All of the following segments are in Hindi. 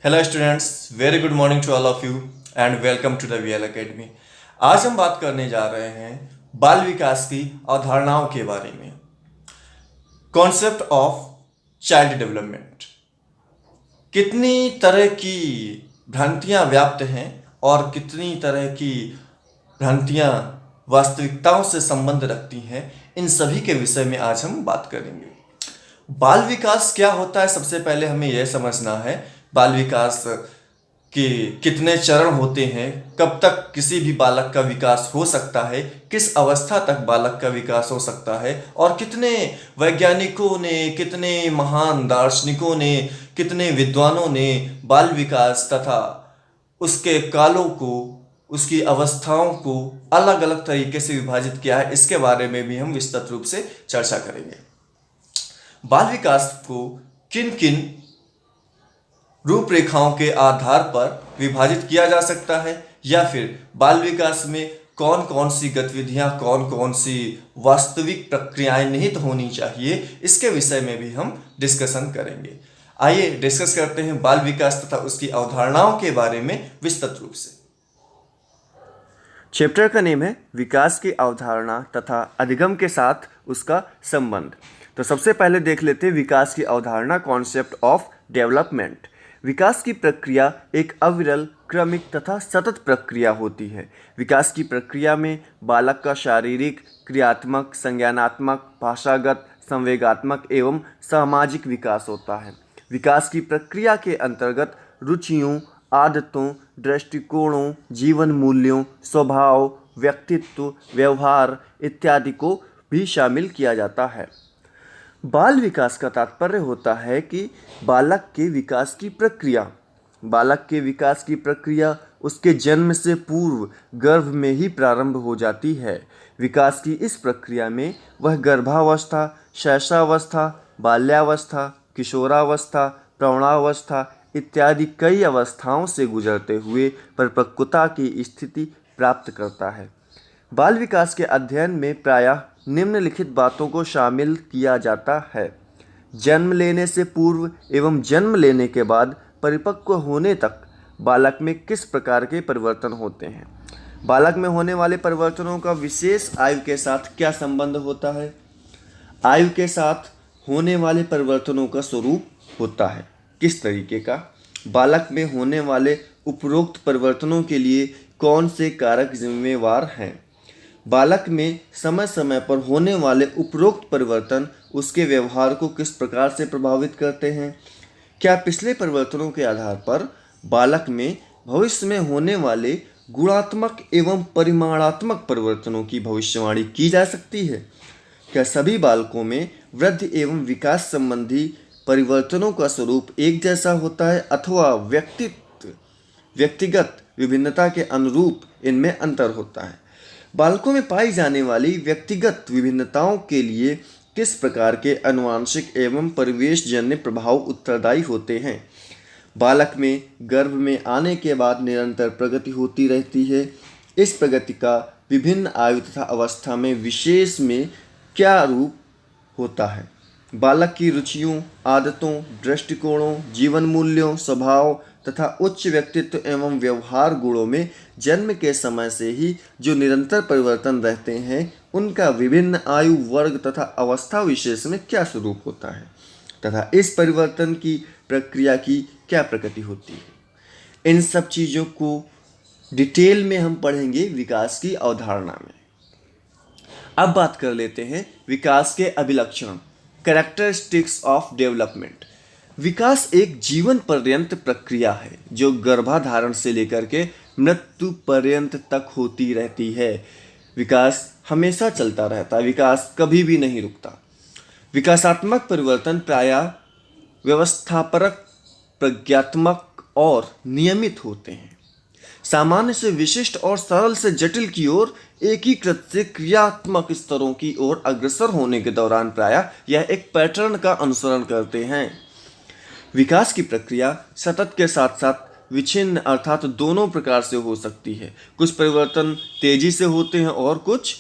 Hello students, very good morning to all of you and welcome to the VL academy. आज हम बात करने जा रहे हैं बाल विकास की अवधारणाओं के बारे में। Concept of child development. कितनी तरह की भ्रांतियां व्याप्त हैं और कितनी तरह की भ्रांतियां वास्तविकताओं से संबंध रखती हैं, इन सभी के विषय में आज हम बात करेंगे। बाल विकास क्या होता है, सबसे पहले हमें यह समझना है बाल विकास के कितने चरण होते हैं, कब तक किसी भी बालक का विकास हो सकता है, किस अवस्था तक बालक का विकास हो सकता है, और कितने वैज्ञानिकों ने, कितने महान दार्शनिकों ने, कितने विद्वानों ने बाल विकास तथा उसके कालों को, उसकी अवस्थाओं को अलग अलग तरीके से विभाजित किया है। इसके बारे में भी हम विस्तृत रूप से चर्चा करेंगे। बाल विकास को किन किन रूपरेखाओं के आधार पर विभाजित किया जा सकता है, या फिर बाल विकास में कौन कौन सी गतिविधियां, कौन कौन सी वास्तविक प्रक्रियाएं निहित होनी चाहिए, इसके विषय में भी हम डिस्कशन करेंगे। आइए डिस्कस करते हैं बाल विकास तथा उसकी अवधारणाओं के बारे में विस्तृत रूप से। चैप्टर का नेम है विकास की अवधारणा तथा अधिगम के साथ उसका संबंध। तो सबसे पहले देख लेते हैं विकास की अवधारणा, कॉन्सेप्ट ऑफ डेवलपमेंट। विकास की प्रक्रिया एक अविरल, क्रमिक तथा सतत प्रक्रिया होती है। विकास की प्रक्रिया में बालक का शारीरिक, क्रियात्मक, संज्ञानात्मक, भाषागत, संवेगात्मक एवं सामाजिक विकास होता है। विकास की प्रक्रिया के अंतर्गत रुचियों, आदतों, दृष्टिकोणों, जीवन मूल्यों, स्वभाव, व्यक्तित्व, व्यवहार इत्यादि को भी शामिल किया जाता है। बाल विकास का तात्पर्य होता है कि बालक के विकास की प्रक्रिया उसके जन्म से पूर्व गर्भ में ही प्रारंभ हो जाती है। विकास की इस प्रक्रिया में वह गर्भावस्था, शैशवावस्था, बाल्यावस्था, किशोरावस्था, प्रौढ़ावस्था इत्यादि कई अवस्थाओं से गुजरते हुए परिपक्वता की स्थिति प्राप्त करता है। बाल विकास के अध्ययन में प्रायः निम्नलिखित बातों को शामिल किया जाता है: जन्म लेने से पूर्व एवं जन्म लेने के बाद परिपक्व होने तक बालक में किस प्रकार के परिवर्तन होते हैं। बालक में होने वाले परिवर्तनों का विशेष आयु के साथ क्या संबंध होता है। आयु के साथ होने वाले परिवर्तनों का स्वरूप होता है किस तरीके का। बालक में होने वाले उपरोक्त परिवर्तनों के लिए कौन से कारक जिम्मेवार हैं। बालक में समय समय पर होने वाले उपरोक्त परिवर्तन उसके व्यवहार को किस प्रकार से प्रभावित करते हैं। क्या पिछले परिवर्तनों के आधार पर बालक में भविष्य में होने वाले गुणात्मक एवं परिमाणात्मक परिवर्तनों की भविष्यवाणी की जा सकती है। क्या सभी बालकों में वृद्धि एवं विकास संबंधी परिवर्तनों का स्वरूप एक जैसा होता है, अथवा व्यक्तिगत विभिन्नता के अनुरूप इनमें अंतर होता है। बालकों में पाई जाने वाली व्यक्तिगत विभिन्नताओं के लिए किस प्रकार के आनुवंशिक एवं परिवेशजन्य प्रभाव उत्तरदायी होते हैं। बालक में गर्भ में आने के बाद निरंतर प्रगति होती रहती है। इस प्रगति का विभिन्न आयु तथा अवस्था में विशेष में क्या रूप होता है। बालक की रुचियों, आदतों, दृष्टिकोणों, जीवन मूल्यों, स्वभाव तथा उच्च व्यक्तित्व एवं व्यवहार गुणों में जन्म के समय से ही जो निरंतर परिवर्तन रहते हैं, उनका विभिन्न आयु वर्ग तथा अवस्था विशेष में क्या स्वरूप होता है तथा इस परिवर्तन की प्रक्रिया की क्या प्रकृति होती है। इन सब चीज़ों को डिटेल में हम पढ़ेंगे विकास की अवधारणा में। अब बात कर लेते हैं विकास के अभिलक्षण, कैरेक्टरिस्टिक्स ऑफ डेवलपमेंट। विकास एक जीवन पर्यंत प्रक्रिया है जो गर्भाधारण से लेकर के मृत्यु पर्यंत तक होती रहती है। विकास हमेशा चलता रहता है, विकास कभी भी नहीं रुकता। विकासात्मक परिवर्तन प्रायः व्यवस्थापरक, प्रज्ञात्मक और नियमित होते हैं। सामान्य से विशिष्ट और सरल से जटिल की ओर, एकीकृत से क्रियात्मक स्तरों की ओर अग्रसर होने के दौरान प्रायः यह एक पैटर्न का अनुसरण करते हैं। विकास की प्रक्रिया सतत के साथ साथ विच्छिन्न अर्थात दोनों प्रकार से हो सकती है। कुछ परिवर्तन तेजी से होते हैं और कुछ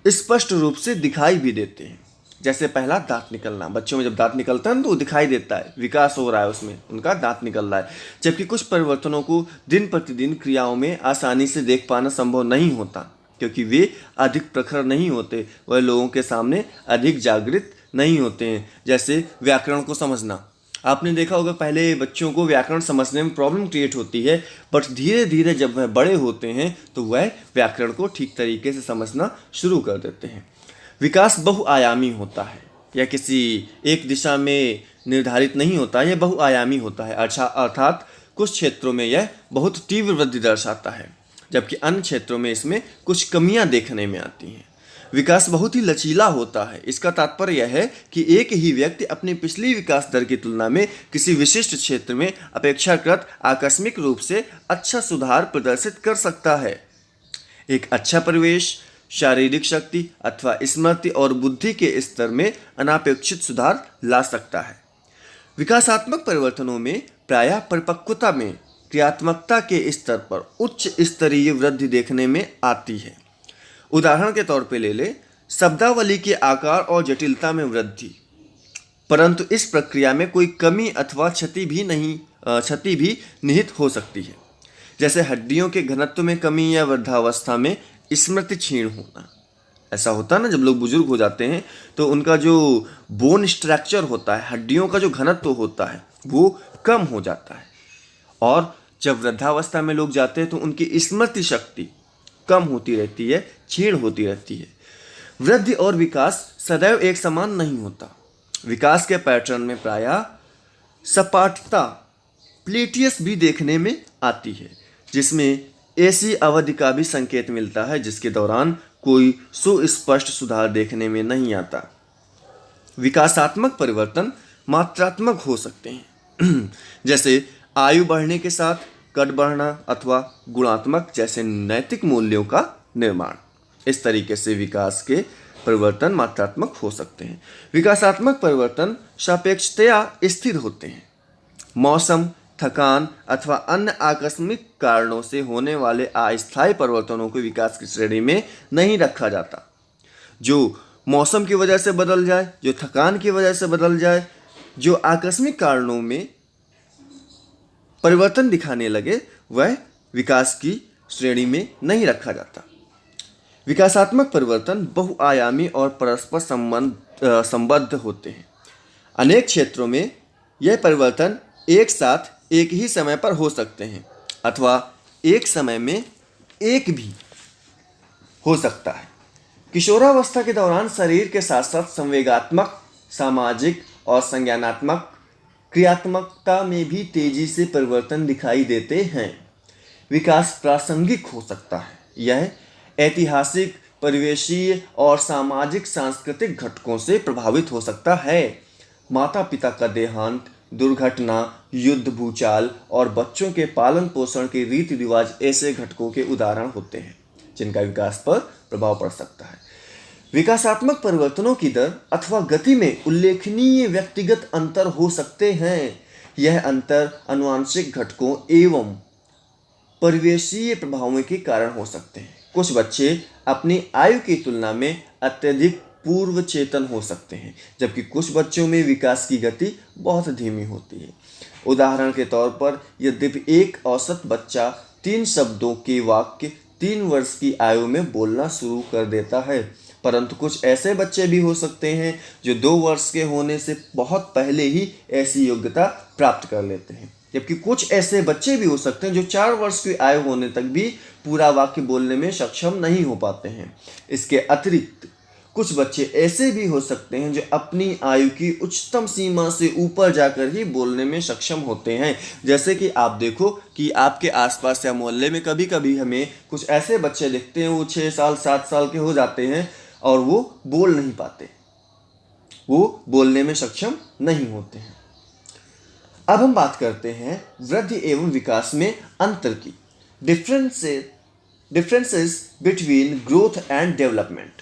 स्पष्ट रूप से दिखाई भी देते हैं। जैसे पहला दांत निकलना, बच्चों में जब दांत निकलता है तो वो दिखाई देता है, विकास हो रहा है उसमें, उनका दांत निकल रहा है। जबकि कुछ परिवर्तनों को दिन प्रतिदिन क्रियाओं में आसानी से देख पाना संभव नहीं होता, क्योंकि वे अधिक प्रखर नहीं होते, वह लोगों के सामने अधिक जागृत नहीं होते हैं। जैसे व्याकरण को समझना, आपने देखा होगा पहले बच्चों को व्याकरण समझने में प्रॉब्लम क्रिएट होती है, बट धीरे धीरे जब वह बड़े होते हैं तो वह व्याकरण को ठीक तरीके से समझना शुरू कर देते हैं। विकास बहुआयामी होता है, यह किसी एक दिशा में निर्धारित नहीं होता, यह बहुआयामी होता है। अर्थात कुछ क्षेत्रों में यह बहुत तीव्र वृद्धि दर्शाता है, जबकि अन्य क्षेत्रों में इसमें कुछ कमियां देखने में आती हैं। विकास बहुत ही लचीला होता है। इसका तात्पर्य यह है कि एक ही व्यक्ति अपनी पिछली विकास दर की तुलना में किसी विशिष्ट क्षेत्र में अपेक्षाकृत आकस्मिक रूप से अच्छा सुधार प्रदर्शित कर सकता है। एक अच्छा परिवेश शारीरिक शक्ति अथवा स्मृति और बुद्धि के स्तर में अनापेक्षित सुधार ला सकता है। विकासात्मक परिवर्तनों में प्रायः परिपक्वता में क्रियात्मकता के स्तर पर उच्च स्तरीय वृद्धि देखने में आती है। उदाहरण के तौर पे ले ले शब्दावली के आकार और जटिलता में वृद्धि, परंतु इस प्रक्रिया में कोई कमी अथवा क्षति भी निहित हो सकती है। जैसे हड्डियों के घनत्व में कमी या वृद्धावस्था में स्मृति क्षीण होना। ऐसा होता है ना, जब लोग बुजुर्ग हो जाते हैं तो उनका जो बोन स्ट्रक्चर होता है, हड्डियों का जो घनत्व होता है वो कम हो जाता है, और जब वृद्धावस्था में लोग जाते हैं तो उनकी स्मृति शक्ति कम होती रहती है, क्षीण होती रहती है। वृद्धि और विकास सदैव एक समान नहीं होता। विकास के पैटर्न में प्रायः सपाटता प्लेटियस भी देखने में आती है, जिसमें ऐसी अवधि का भी संकेत मिलता है जिसके दौरान कोई सुस्पष्ट सुधार देखने में नहीं आता। विकासात्मक परिवर्तन मात्रात्मक हो सकते हैं जैसे आयु बढ़ने के साथ कद बढ़ना अथवा गुणात्मक जैसे नैतिक मूल्यों का निर्माण। इस तरीके से विकास के परिवर्तन मात्रात्मक हो सकते हैं। विकासात्मक परिवर्तन सापेक्षतया स्थिर होते हैं। मौसम, थकान अथवा अन्य आकस्मिक कारणों से होने वाले अस्थायी परिवर्तनों को विकास की श्रेणी में नहीं रखा जाता। जो मौसम की वजह से बदल जाए, जो थकान की वजह से बदल जाए, जो आकस्मिक कारणों में परिवर्तन दिखाने लगे, वह विकास की श्रेणी में नहीं रखा जाता। विकासात्मक परिवर्तन बहुआयामी और परस्पर संबद्ध होते हैं। अनेक क्षेत्रों में यह परिवर्तन एक साथ एक ही समय पर हो सकते हैं, अथवा एक समय में एक भी हो सकता है। किशोरावस्था के दौरान शरीर के साथ साथ संवेगात्मक, सामाजिक और संज्ञानात्मक क्रियात्मकता में भी तेजी से परिवर्तन दिखाई देते हैं। विकास प्रासंगिक हो सकता है। यह ऐतिहासिक, परिवेशीय और सामाजिक सांस्कृतिक घटकों से प्रभावित हो सकता है। माता पिता का देहांत, दुर्घटना, युद्ध, भूचाल और बच्चों के पालन पोषण के रीति रिवाज ऐसे घटकों के उदाहरण होते हैं जिनका विकास पर प्रभाव पड़ सकता है। विकासात्मक परिवर्तनों की दर अथवा गति में उल्लेखनीय व्यक्तिगत अंतर हो सकते हैं। यह अंतर आनुवंशिक घटकों एवं परिवेशीय प्रभावों के कारण हो सकते हैं। कुछ बच्चे अपनी आयु की तुलना में अत्यधिक पूर्व चेतन हो सकते हैं, जबकि कुछ बच्चों में विकास की गति बहुत धीमी होती है। उदाहरण के तौर पर यद्यपि एक औसत बच्चा 3 शब्दों के वाक्य 3 वर्ष की आयु में बोलना शुरू कर देता है, परंतु कुछ ऐसे बच्चे भी हो सकते हैं जो 2 वर्ष के होने से बहुत पहले ही ऐसी योग्यता प्राप्त कर लेते हैं, जबकि कुछ ऐसे बच्चे भी हो सकते हैं जो 4 वर्ष की आयु होने तक भी पूरा वाक्य बोलने में सक्षम नहीं हो पाते हैं। इसके अतिरिक्त कुछ बच्चे ऐसे भी हो सकते हैं जो अपनी आयु की उच्चतम सीमा से ऊपर जाकर ही बोलने में सक्षम होते हैं। जैसे कि आप देखो कि आपके आसपास या मोहल्ले में कभी कभी हमें कुछ ऐसे बच्चे दिखते हैं, वो 6 साल 7 साल के हो जाते हैं और वो बोल नहीं पाते, वो बोलने में सक्षम नहीं होते हैं। अब हम बात करते हैं वृद्धि एवं विकास में अंतर की। Differences between growth and development.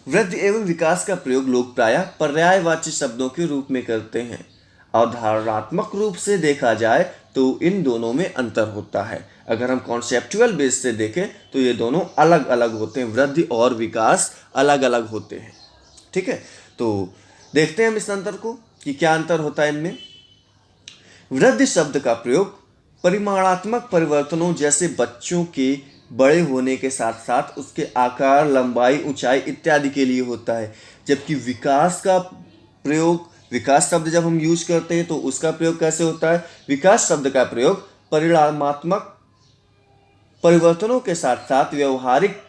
वृद्धि एवं विकास का प्रयोग लोग प्रायः पर्यायवाची शब्दों के रूप में करते हैं। अवधारणात्मक रूप से देखा जाए तो इन दोनों में अंतर होता है। अगर हम कॉन्सेप्चुअल बेस से देखें तो ये दोनों अलग अलग होते हैं, वृद्धि और विकास अलग अलग होते हैं। ठीक है, तो देखते हैं हम इस अंतर को कि क्या अंतर होता है इनमें। वृद्धि शब्द का प्रयोग परिमाणात्मक परिवर्तनों जैसे बच्चों के बड़े होने के साथ साथ उसके आकार, लंबाई, ऊंचाई इत्यादि के लिए होता है, जबकि विकास का प्रयोग, विकास शब्द जब हम यूज करते हैं तो उसका प्रयोग कैसे होता है? विकास शब्द का प्रयोग परिमाणात्मक परिवर्तनों के साथ साथ व्यवहारिक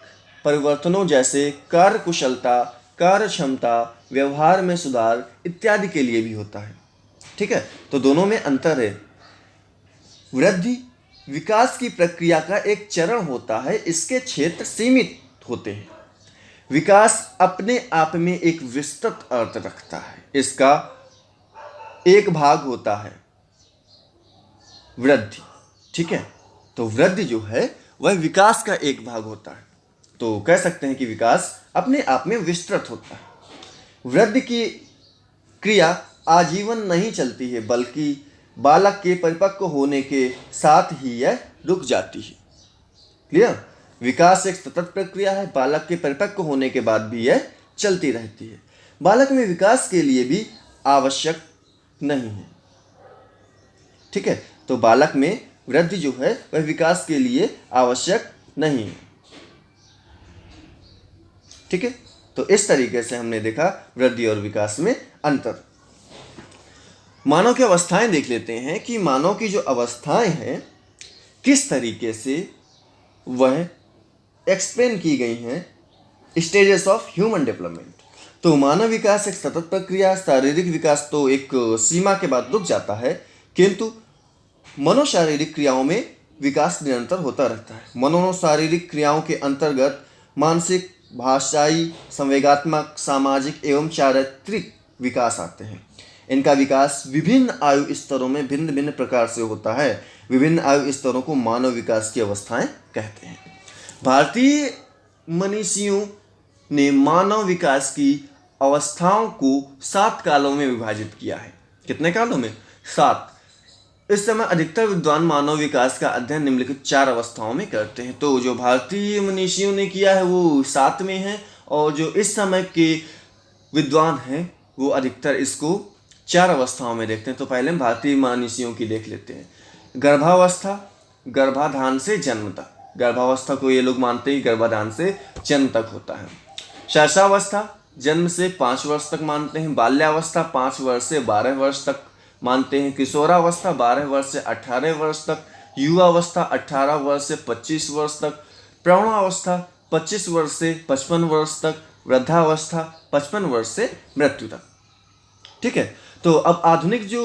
परिवर्तनों जैसे कार्य कुशलता, कार्य क्षमता, व्यवहार में सुधार इत्यादि के लिए भी होता है। ठीक है, तो दोनों में अंतर है। वृद्धि विकास की प्रक्रिया का एक चरण होता है, इसके क्षेत्र सीमित होते हैं। विकास अपने आप में एक विस्तृत अर्थ रखता है, इसका एक भाग होता है वृद्धि। ठीक है, तो वृद्धि जो है वह विकास का एक भाग होता है, तो कह सकते हैं कि विकास अपने आप में विस्तृत होता है। वृद्धि की क्रिया आजीवन नहीं चलती है, बल्कि बालक के परिपक्व होने के साथ ही यह रुक जाती है। क्लियर? विकास एक सतत प्रक्रिया है, बालक के परिपक्व होने के बाद भी यह चलती रहती है। बालक में विकास के लिए भी आवश्यक नहीं है। ठीक है, तो बालक में वृद्धि जो है वह विकास के लिए आवश्यक नहीं है। ठीक है, तो इस तरीके से हमने देखा वृद्धि और विकास में अंतर। मानव की अवस्थाएं देख लेते हैं कि मानव की जो अवस्थाएं हैं किस तरीके से वह एक्सप्लेन की गई हैं स्टेजेस ऑफ ह्यूमन डेवलपमेंट। तो मानव विकास एक सतत प्रक्रिया, शारीरिक विकास तो एक सीमा के बाद रुक जाता है, किंतु मनोशारीरिक क्रियाओं में विकास निरंतर होता रहता है। मनोशारीरिक क्रियाओं के अंतर्गत मानसिक, भाषाई, संवेगात्मक, सामाजिक एवं चारित्रिक विकास आते हैं। इनका विकास विभिन्न आयु स्तरों में भिन्न भिन्न प्रकार से होता है। विभिन्न आयु स्तरों को मानव विकास की अवस्थाएं कहते हैं। भारतीय मनीषियों ने मानव विकास की अवस्थाओं को 7 कालों में विभाजित किया है। कितने कालों में? 7। इस समय अधिकतर विद्वान मानव विकास का अध्ययन निम्नलिखित 4 अवस्थाओं में करते हैं। तो जो भारतीय मनीषियों ने किया है वो 7 में है, और जो इस समय के विद्वान हैं वो अधिकतर इसको 4 अवस्थाओं में देखते हैं। तो पहले हम भारतीय मनीषियों की देख लेते हैं। गर्भावस्था, गर्भाधान से जन्म तक। गर्भावस्था को ये लोग मानते हैं गर्भाधान से जन्म तक होता है। शैशवावस्था जन्म से 5 वर्ष तक मानते हैं। बाल्यावस्था 5 वर्ष से 12 वर्ष तक मानते हैं। किशोरावस्था 12 वर्ष से 18 वर्ष तक। युवावस्था 18 वर्ष से 25 वर्ष तक। प्रौढ़ावस्था 25 वर्ष से 55 वर्ष तक। वृद्धावस्था 55 वर्ष से मृत्यु तक। ठीक है, तो अब आधुनिक जो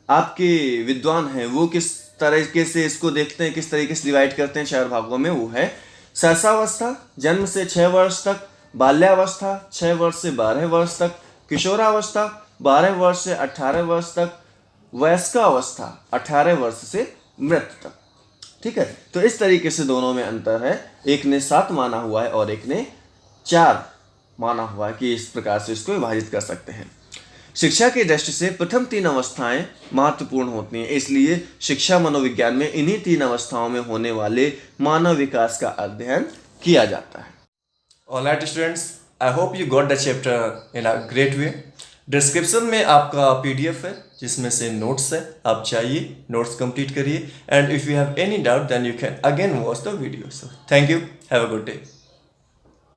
आपके विद्वान हैं वो किस तरीके से इसको देखते हैं, किस तरीके से डिवाइड करते हैं 4 भागों में, वो है शैशवावस्था जन्म से 6 वर्ष तक। बाल्यावस्था 6 वर्ष से 12 वर्ष तक। किशोरावस्था 12 वर्ष से 18 वर्ष तक। वयस्कावस्था 18 वर्ष से मृत्यु तक। ठीक है, तो इस तरीके से दोनों में अंतर है। एक ने 7 माना हुआ है और एक ने 4 माना हुआ है कि इस प्रकार से इसको विभाजित कर सकते हैं। शिक्षा की दृष्टि से प्रथम 3 अवस्थाएं महत्वपूर्ण होती हैं, इसलिए शिक्षा मनोविज्ञान में इन्हीं 3 अवस्थाओं में होने वाले मानव विकास का अध्ययन किया जाता है। Alright students, I hope you got the chapter in a great way. Description में आपका PDF है जिसमें से नोट्स है, आप चाहिए नोट्स कंप्लीट करिए, and if you have any doubt then you can again watch the video. So thank you, have a good day.